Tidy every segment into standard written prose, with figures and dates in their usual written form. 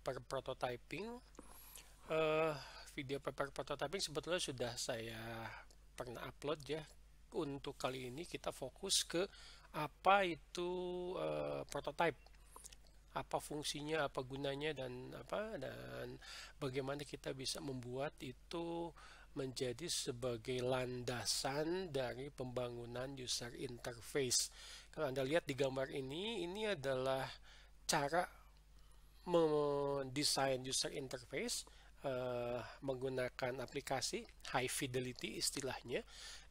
paper prototyping. Eh, Video paper prototyping sebetulnya sudah saya pernah upload ya. Untuk kali ini kita fokus ke apa itu prototype, apa fungsinya, apa gunanya, dan bagaimana kita bisa membuat itu menjadi sebagai landasan dari pembangunan user interface. Kalau Anda lihat di gambar ini adalah cara mendesain user interface menggunakan aplikasi high fidelity istilahnya,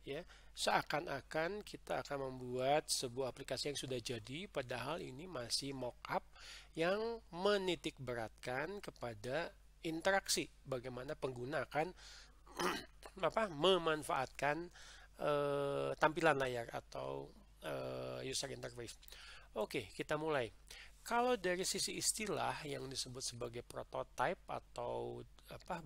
ya. Seakan-akan kita akan membuat sebuah aplikasi yang sudah jadi, padahal ini masih mockup yang menitik beratkan kepada interaksi, bagaimana pengguna akan memanfaatkan tampilan layar atau user interface. Oke, kita mulai. Kalau dari sisi istilah yang disebut sebagai prototype atau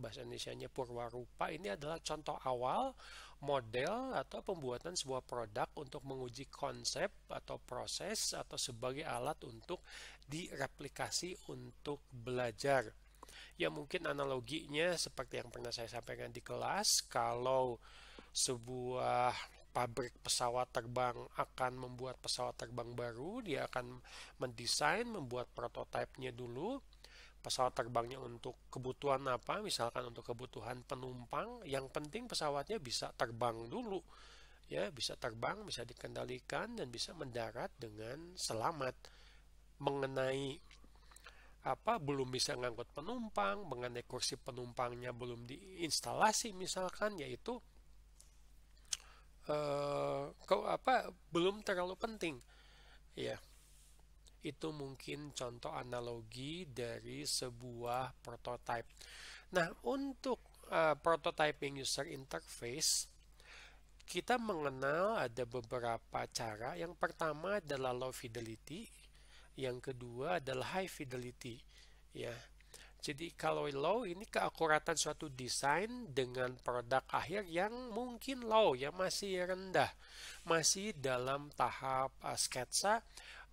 bahasa Indonesianya purwarupa, ini adalah contoh awal, model atau pembuatan sebuah produk untuk menguji konsep atau proses atau sebagai alat untuk direplikasi untuk belajar. Ya mungkin analoginya seperti yang pernah saya sampaikan di kelas, kalau sebuah pabrik pesawat terbang akan membuat pesawat terbang baru, dia akan mendesain, membuat prototipenya dulu, pesawat terbangnya untuk kebutuhan apa, misalkan untuk kebutuhan penumpang, yang penting pesawatnya bisa terbang dulu, ya, bisa terbang, bisa dikendalikan, dan bisa mendarat dengan selamat. Mengenai belum bisa ngangkut penumpang, mengenai kursi penumpangnya belum diinstalasi misalkan, yaitu belum terlalu penting, ya. Itu mungkin contoh analogi dari sebuah prototype. Nah, untuk prototyping user interface, kita mengenal ada beberapa cara. Yang pertama adalah low fidelity, yang kedua adalah high fidelity, ya. Jadi kalau low ini keakuratan suatu desain dengan produk akhir yang mungkin low, ya, masih rendah, masih dalam tahap sketsa,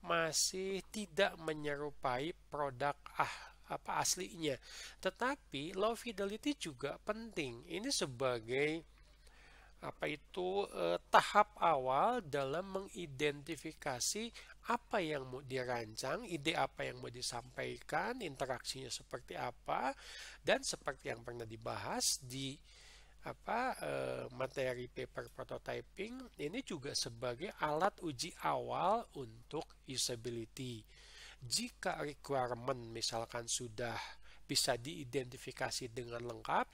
masih tidak menyerupai produk aslinya. Tetapi low fidelity juga penting. Ini sebagai tahap awal dalam mengidentifikasi apa yang mau dirancang, ide apa yang mau disampaikan, interaksinya seperti apa, dan seperti yang pernah dibahas di materi paper prototyping, ini juga sebagai alat uji awal untuk usability. Jika requirement misalkan sudah bisa diidentifikasi dengan lengkap,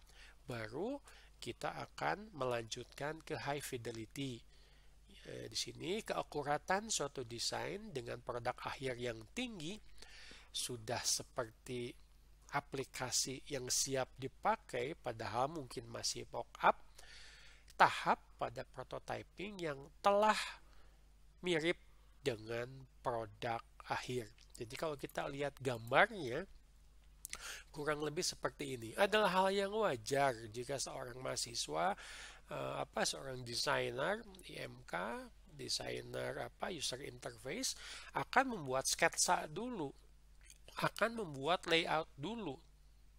baru kita akan melanjutkan ke high fidelity. Di sini keakuratan suatu desain dengan produk akhir yang tinggi sudah seperti aplikasi yang siap dipakai, padahal mungkin masih mock-up. Tahap pada prototyping yang telah mirip dengan produk akhir. Jadi kalau kita lihat gambarnya, kurang lebih seperti ini. Adalah hal yang wajar jika seorang mahasiswa, seorang desainer IMK, desainer user interface, akan membuat sketsa dulu, akan membuat layout dulu,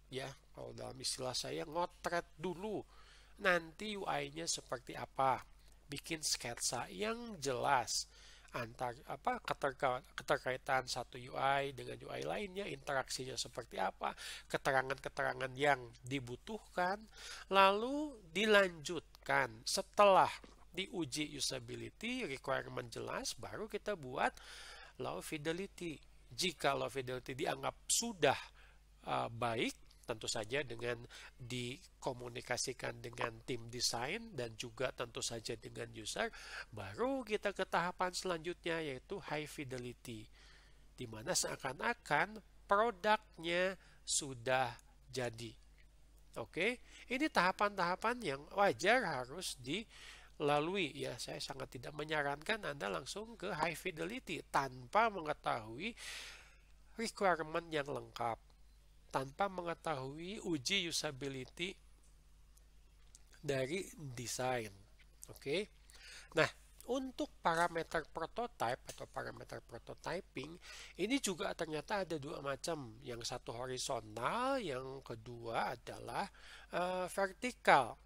ya. Kalau dalam istilah saya, ngotret dulu. Nanti UI-nya seperti apa? Bikin sketsa yang jelas antar keterkaitan satu UI dengan UI lainnya, interaksinya seperti apa, keterangan-keterangan yang dibutuhkan, lalu dilanjutkan setelah diuji usability, requirement jelas, baru kita buat low fidelity. Jika low fidelity dianggap sudah baik, tentu saja dengan dikomunikasikan dengan tim desain dan juga tentu saja dengan user, baru kita ke tahapan selanjutnya, yaitu high fidelity, di mana seakan-akan produknya sudah jadi. Oke, ini tahapan-tahapan yang wajar harus dilalui, ya. Saya sangat tidak menyarankan Anda langsung ke high fidelity tanpa mengetahui requirement yang lengkap, tanpa mengetahui uji usability dari desain. Oke. Nah, untuk parameter prototype atau parameter prototyping, ini juga ternyata ada dua macam. Yang satu horizontal, yang kedua adalah vertikal.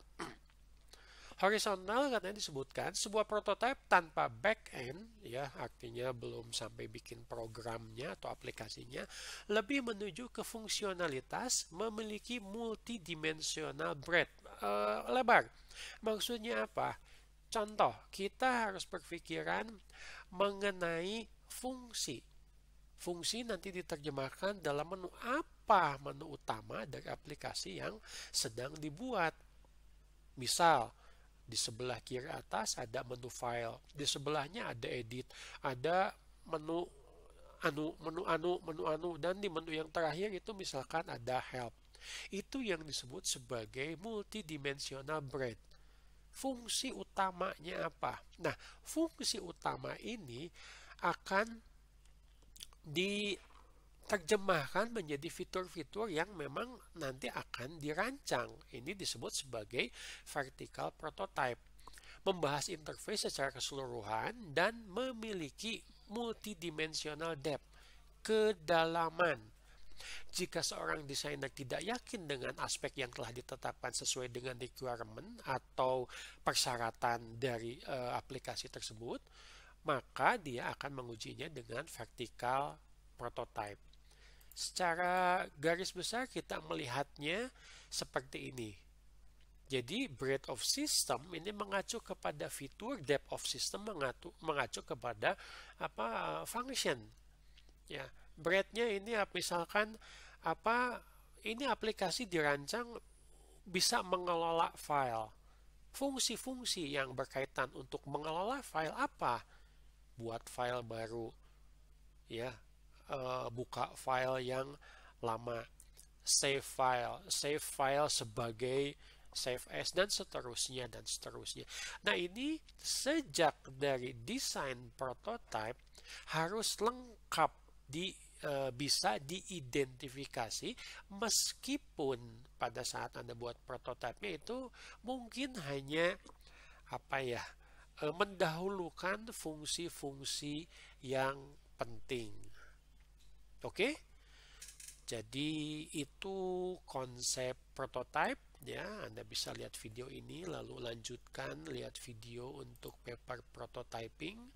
Horizontal katanya disebutkan sebuah prototipe tanpa back end, ya artinya belum sampai bikin programnya atau aplikasinya, lebih menuju ke fungsionalitas memiliki multidimensional breadth, lebar. Maksudnya apa? Contoh, kita harus berpikiran mengenai fungsi. Fungsi nanti diterjemahkan dalam menu apa, menu utama dari aplikasi yang sedang dibuat. Misal, di sebelah kiri atas ada menu file, di sebelahnya ada edit, ada menu menu, dan di menu yang terakhir itu misalkan ada help. Itu yang disebut sebagai multidimensional breadth. Fungsi utamanya apa? Nah, fungsi utama ini akan diterjemahkan menjadi fitur-fitur yang memang nanti akan dirancang. Ini disebut sebagai vertical prototype. Membahas interface secara keseluruhan dan memiliki multidimensional depth, kedalaman. Jika seorang desainer tidak yakin dengan aspek yang telah ditetapkan sesuai dengan requirement atau persyaratan dari aplikasi tersebut, maka dia akan mengujinya dengan vertical prototype. Secara garis besar kita melihatnya seperti ini. Jadi breadth of system ini mengacu kepada fitur, depth of system mengacu kepada function. Ya, breadth-nya ini misalkan ini aplikasi dirancang bisa mengelola file. Fungsi-fungsi yang berkaitan untuk mengelola file apa? Buat file baru, ya, buka file yang lama, save file sebagai save as, dan seterusnya dan seterusnya. Nah, ini sejak dari desain prototype harus lengkap bisa diidentifikasi, meskipun pada saat Anda buat prototipenya itu mungkin hanya mendahulukan fungsi-fungsi yang penting. Oke? Jadi itu konsep prototype, ya. Anda bisa lihat video ini lalu lanjutkan lihat video untuk paper prototyping.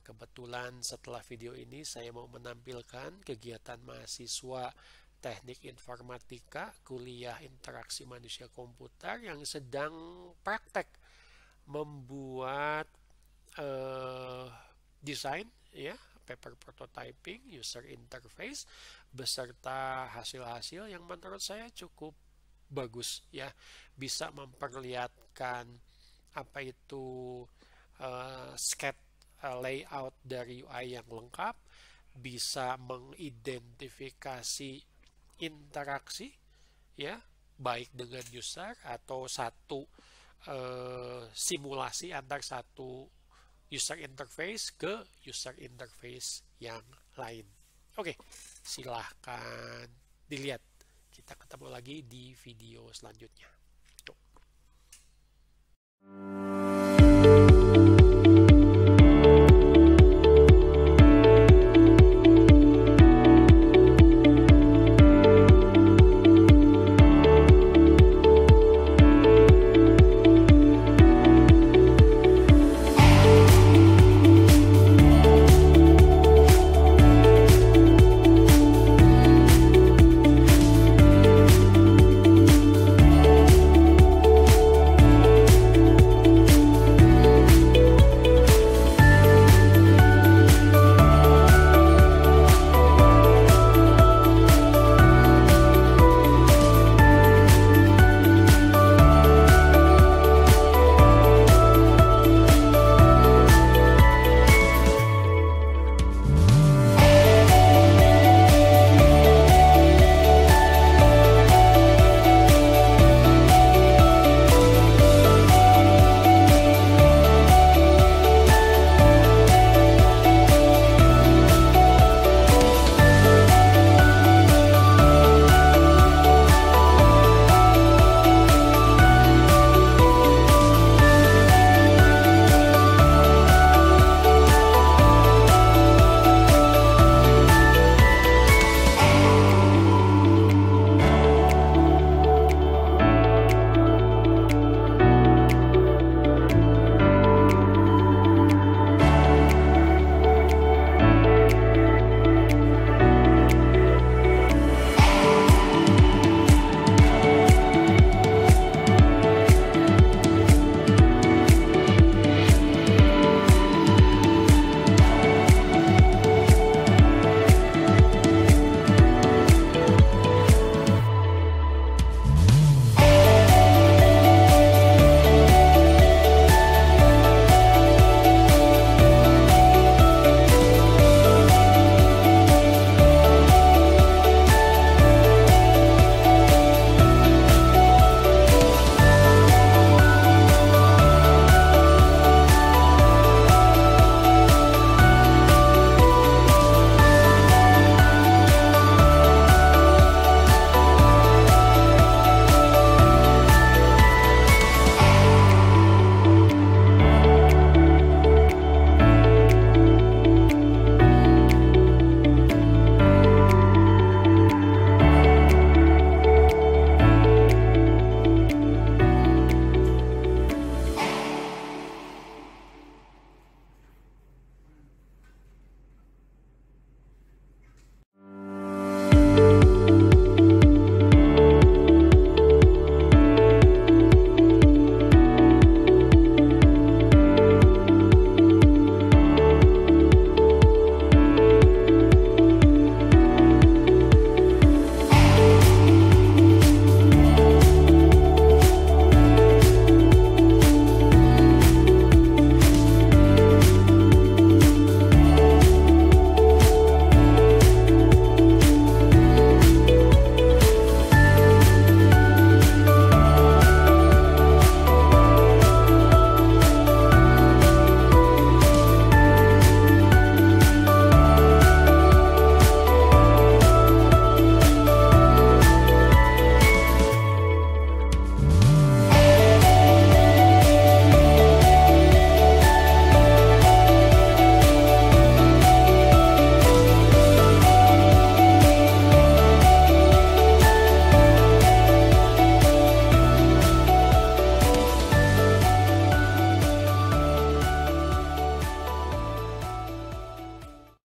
Kebetulan setelah video ini saya mau menampilkan kegiatan mahasiswa Teknik Informatika kuliah interaksi manusia komputer yang sedang praktek membuat desain, ya, paper prototyping user interface beserta hasil-hasil yang menurut saya cukup bagus, ya, bisa memperlihatkan apa itu sketch layout dari UI yang lengkap, bisa mengidentifikasi interaksi, ya, baik dengan user atau satu simulasi antar satu user interface ke user interface yang lain. Oke, silahkan dilihat. Kita ketemu lagi di video selanjutnya. Tuh.